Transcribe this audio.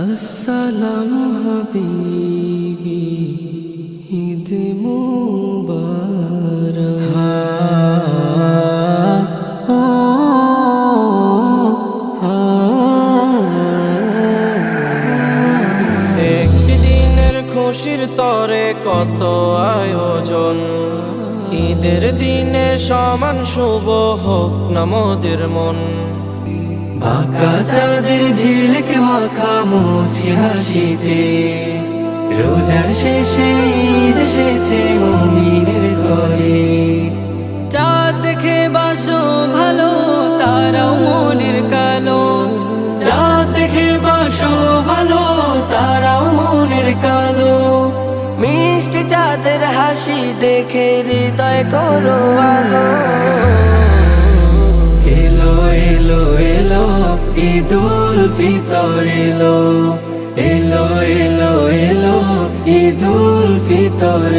আসসালামু হাবিবি, ঈদ মুবারক। একটি দিনের খুশির তরে কত আয়োজন, ঈদের দিনে সমান শুভ হোক না মোদের মন। বাঁকা চাঁদের ঝিলিক মাখা মুচকি হাসিতে, রোজার শেষে ঈদ এসেছে মুমিনের ঘরে। চাঁদ দেখে বাসো ভালো, তারাও মনের কালো। চাঁদ দেখে বাসো ভালো, তারাও মনের কালো। মিষ্টি চাঁদের হাসি দেখে হৃদয় করো আলো। এলো এলো এলো ঈদুল ফিতর এলো, এলো এলো এলো ঈদুল ফিতর